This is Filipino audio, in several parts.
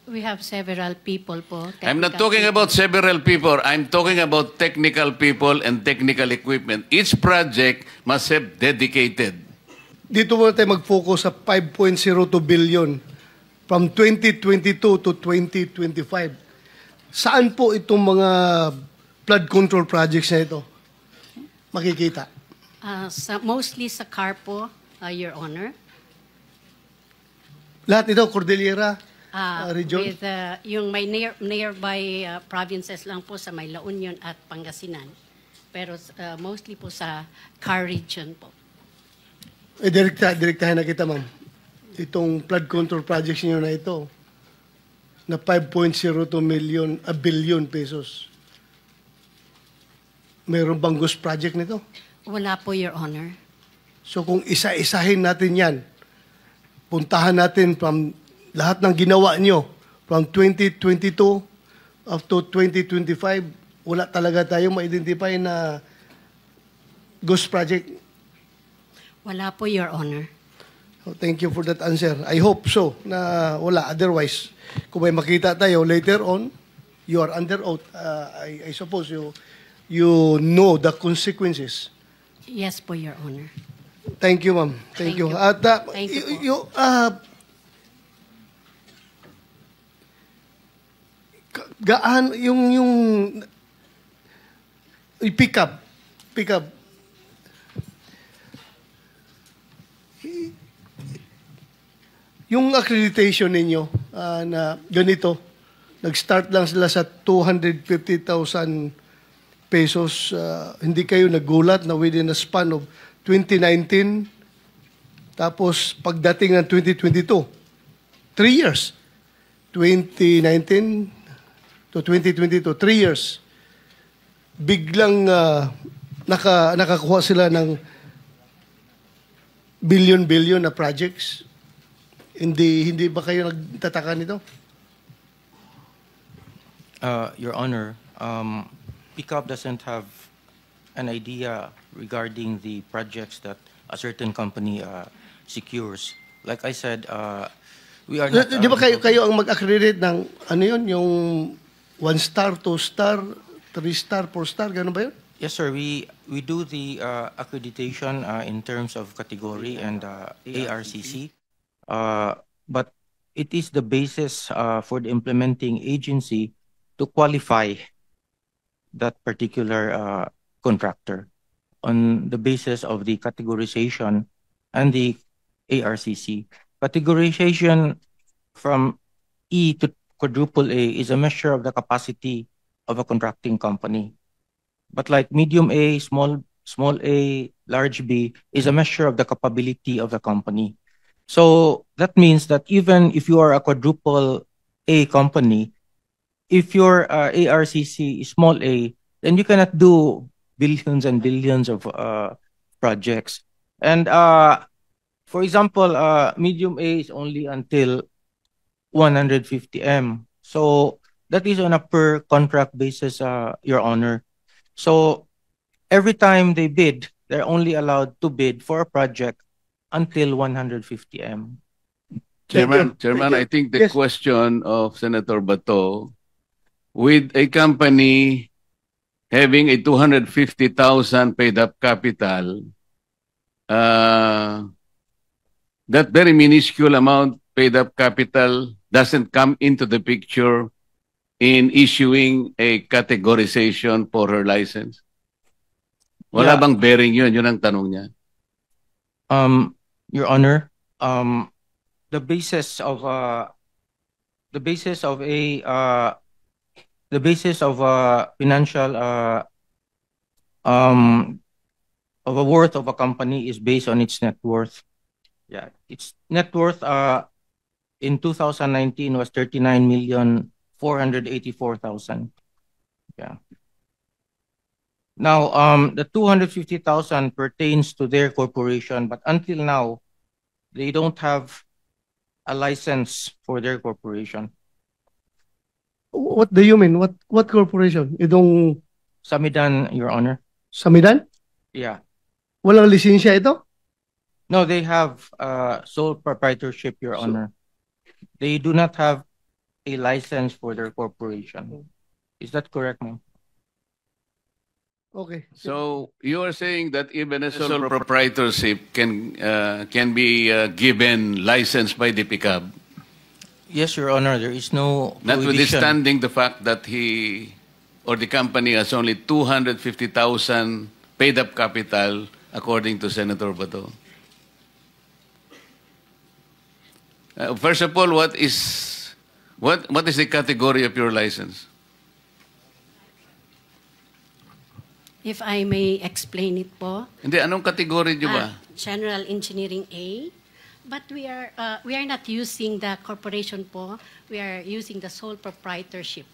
We have several people po. I'm not technical talking people. about several people. I'm talking about technical people and technical equipment. Each project must have dedicated. Dito muna tayo mag-focus sa 5.02 billion from 2022 to 2025. Saan po itong mga flood control projects na ito makikita? Mostly sa CAR po, Your Honor. Lahat ito, Cordillera region? With yung may nearby provinces lang po sa may La Union at Pangasinan. Pero mostly po sa CAR region po. Direktahan na kita, ma'am. Itong flood control projects niyo na ito, na 5.02 billion pesos. Mayroon bang ghost project nito? Wala po, Your Honor. So kung isa-isahin natin yan, puntahan natin from lahat ng ginawa nyo, from 2022 up to 2025, wala talaga tayong ma-identify na ghost project. Wala po, Your Honor. So, thank you for that answer. I hope so na wala. Otherwise, kung may makita tayo later on, you are under oath. I suppose you know the consequences. Yes po, Your Honor. Thank you, ma'am. Thank you. At Thank you po. Gaan yung pick up yung accreditation ninyo na ganito, nag-start lang sila sa 250,000 pesos. Hindi kayo nagulat na within a span of 2019, tapos pagdating ng 2022, 3 years. 2019 to 2022, 3 years. Biglang nakakuha sila ng billion na projects. Hindi ba kayo nagtataka nito? Your Honor, PICAP doesn't have an idea regarding the projects that a certain company secures. Like I said, we are not... Di ba kayo ang mag-accredit ng ano yun, yung 1 star, 2 star, 3 star, 4 star, gano'n ba yun? Yes, sir. We do the accreditation in terms of category and ARCC. But it is the basis for the implementing agency to qualify that particular contractor on the basis of the categorization and the ARCC. Categorization from E to quadruple A is a measure of the capacity of a contracting company. But like medium A, small a, large B is a measure of the capability of the company. So that means that even if you are a quadruple A company, if your ARCC is small a, then you cannot do billions and billions of projects. And for example, medium A is only until 150 M. So that is on a per contract basis, Your Honor. So every time they bid, they're only allowed to bid for a project until 150 M. Chairman, Thank you. I think the Yes. question of Senator Bato, with a company having a 250,000 paid up capital, that very minuscule amount paid up capital doesn't come into the picture in issuing a categorization for her license? Wala Yeah. bang bearing yun? Yun ang tanong niya. Your Honor, the basis of financial of a worth of a company is based on its net worth. Yeah, its net worth in 2019 was 39,484,000. Yeah. Now, the 250,000 pertains to their corporation, but until now, they don't have a license for their corporation. What do you mean? What corporation? Itong Samidan, Your Honor. Samidan? Yeah. Walang lisensya ito? No, they have sole proprietorship, Your Honor. They do not have a license for their corporation. Is that correct, ma'am? Okay. So you are saying that even a sole proprietorship can be given license by the PICAB, Yes, Your Honor. There is no prohibition. notwithstanding the fact that he or the company has only 250,000 paid up capital, according to Senator Bato. First of all, what is the category of your license? If I may explain it po. Hindi, anong category nyo ba? General Engineering A. But we are not using the corporation po. We are using the sole proprietorship.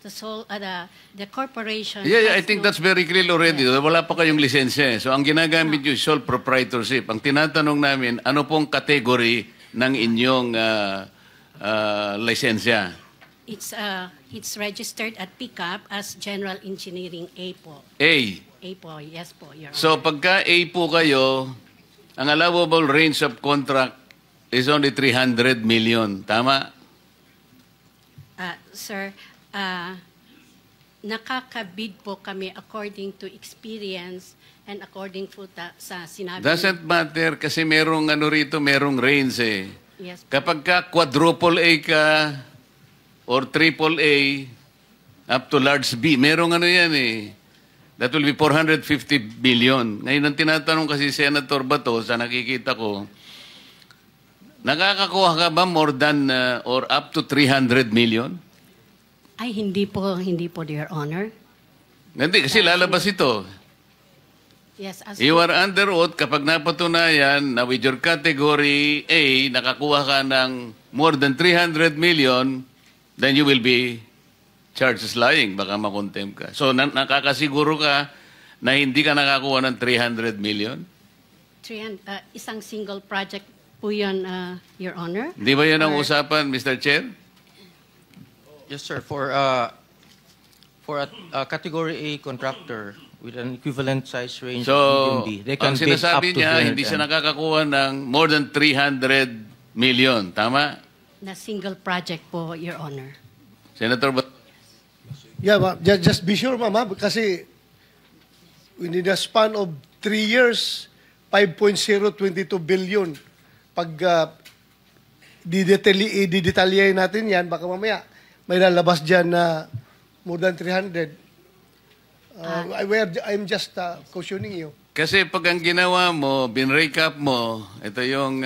The corporation. Yeah, I has think no- that's very clear already. Yes. Wala pa kayong lisensya. So ang ginagamit nyo is sole proprietorship. Ang tinatanong namin, ano pong category ng inyong lisensya? It's registered at PICAP as General Engineering A po. A. A po, yes po, Your Honor. So pagka A po kayo, ang allowable range of contract is only 300 million. Tama? Sir, nakakabid po kami according to experience and according po sa sinabi. Doesn't matter kasi merong merong range eh. Yes po. Kapag ka quadruple A ka or triple A up to large B, merong yan eh. That will be 450 billion. Ngayon ang tinatanong kasi Senator Bato, sa nakikita ko, nakakakuha ka ba more than or up to 300 million? Ay, hindi po, Your Honor. Hindi, kasi lalabas ito. Yes, as You are under oath kapag napatunayan na with your category A, nakakuha ka ng more than 300 million, then you will be charged as lying. Baka makontempt ka. So, nakakasiguro ka na hindi ka nakakuha ng 300 million? isang single project po yun, Your Honor. Di ba yan ang Or- usapan, Mr. Chair? Yes, sir. For a category A contractor with an equivalent size range So, of medium B, they can ang bid up sinasabi to niya, 300 hindi siya nakakakuha ng more than 300 million. Tama? Na single project po, Your Honor. Senator Bato? Yeah, ma'am. Just be sure, ma'am, kasi within a span of 3 years, 5.022 billion. Pag didetalyahin natin yan, baka mamaya may lalabas dyan na more than 300. I'm just cautioning you. Kasi pag ang ginawa mo, binrecap mo, ito yung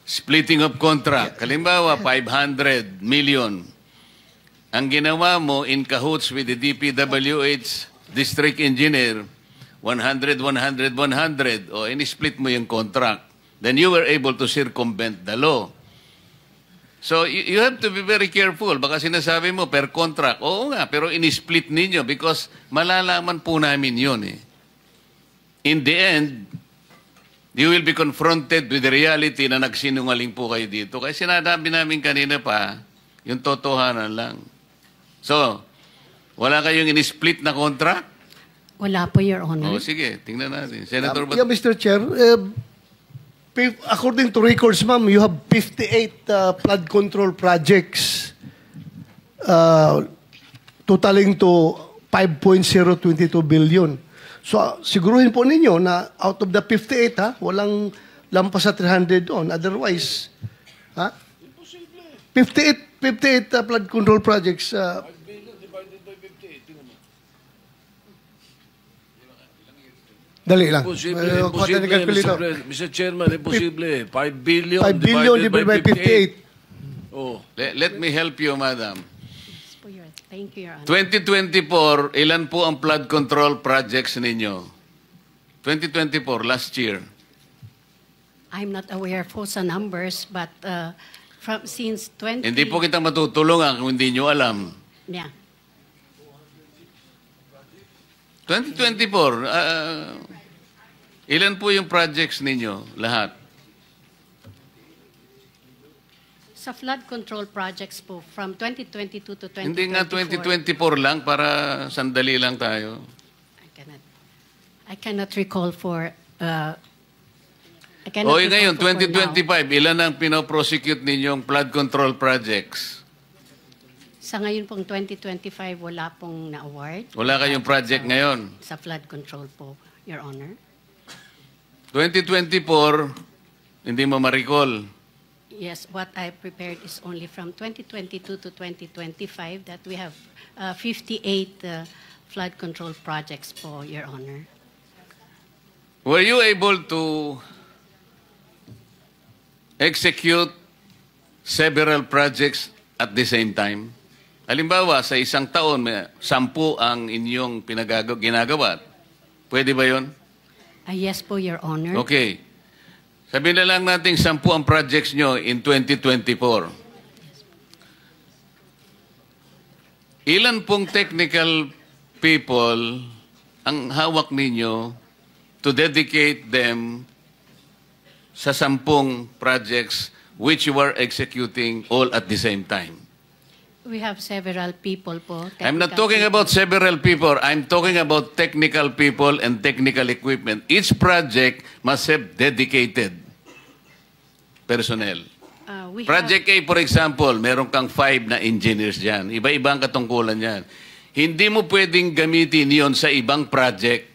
splitting of contract. Halimbawa, 500 million. Ang ginawa mo in cahoots with the DPWH district engineer, 100, 100, 100, o in-split mo yung contract. Then you were able to circumvent the law. So you have to be very careful. Baka sinasabi mo per contract. Oo nga, pero in-split ninyo because malalaman po namin yun eh. In the end, you will be confronted with the reality na nagsinungaling po kayo dito. Kaya sinasabi namin kanina pa, yung totohanan lang. So, wala kayong in-split na contract? Wala po, Your Honor. O sige, tingnan natin. Senator Yeah, Mr. Chair, according to records, ma'am, you have 58 flood control projects totaling to 5.022 billion. So, siguruhin po ninyo na out of the 58, walang lampas sa 300 doon. Otherwise, 58 flood control projects. Dali lang. Imposible, Kuha tayo ng calculator. Mr. Chairman, imposible. 5 billion, 5 billion divided by 58. Oh. let me help you, madam. Yes po, Your Honor. Thank you, Your Honor. 2024, ilan po ang flood control projects ninyo? 2024, last year. I'm not aware po sa numbers, but since 20... Hindi po kita matutulungan kung hindi nyo alam. Yeah. 2024, ilan po yung projects ninyo? Lahat? Sa flood control projects po, from 2022 to 2024... Hindi nga 2024 lang para sandali lang tayo. I cannot recall for... I cannot O ngayon, recall po for now. 2025, ilan ang pinoprosecute ninyong flood control projects? Sa ngayon pong 2025, wala pong na-award. Wala kayong project ngayon. Sa flood control po, Your Honor. 2024, hindi mo ma-recall. Yes, what I prepared is only from 2022 to 2025 that we have 58 flood control projects po, Your Honor. Were you able to execute several projects at the same time? Halimbawa, sa isang taon, 10 ang inyong ginagawa. Pwede ba yun? Yes po, Your Honor. Okay. Sabihin na lang natin 10 ang projects nyo in 2024. Ilan pong technical people ang hawak ninyo to dedicate them sa 10 projects which you are executing all at the same time? We have several people po. I'm not technical talking people. about several people. I'm talking about technical people and technical equipment. Each project must have dedicated personnel. We Project A, for example, meron kang 5 na engineers dyan. Iba-iba ang katungkulan yan. Hindi mo pwedeng gamitin yon sa ibang project.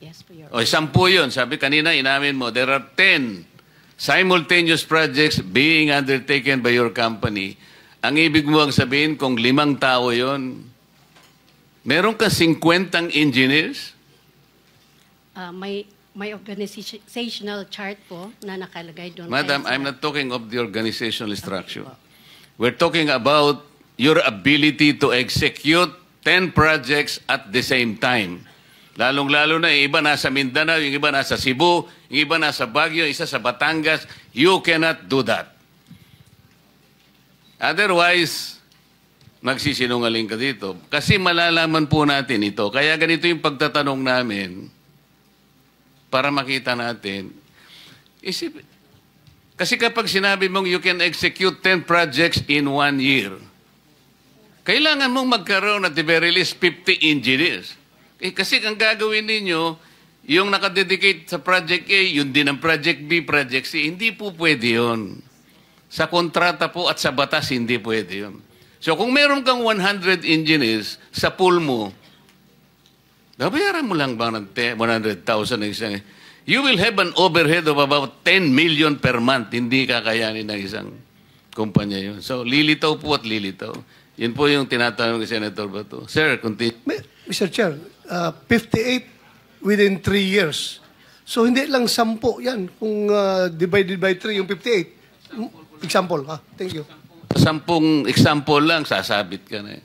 Yes po, Your O, 10 yun. Sabi kanina, inamin mo, there are 10 simultaneous projects being undertaken by your company. Ang ibig mo ang sabihin, kung 5 tao yon, meron ka 50 engineers? May organizational chart po na nakalagay doon. Madam, Kaya I'm sa- not talking of the organizational structure. We're talking about your ability to execute 10 projects at the same time. Lalong-lalo na, yung iba nasa Mindanao, yung iba nasa Cebu, yung iba nasa Baguio, isa sa Batangas. You cannot do that. Otherwise, magsisinungaling ka dito. Kasi malalaman po natin ito. Kaya ganito yung pagtatanong namin para makita natin. Kasi kapag sinabi mong you can execute 10 projects in 1 year, kailangan mong magkaroon at the very least 50 engineers. Kasi ang gagawin ninyo, yung nakadedicate sa Project A, yun din ang Project B, Project C. Hindi po pwede yun. Sa kontrata po at sa batas, hindi pwede yun. So kung meron kang 100 engineers sa pool mo, nabayaran mo lang ba ng 100,000 na isang... You will have an overhead of about 10 million per month. Hindi kakayanin ng isang kumpanya yun. So lilitaw po at lilitaw. Yun po yung tinatanong ni Senator Bato. Sir, continue. Mr. Chair, 58 within 3 years. So hindi lang 10 yan kung divided by 3 yung 58. Example, ha? Thank you. 10 example lang, sasabit ka na eh.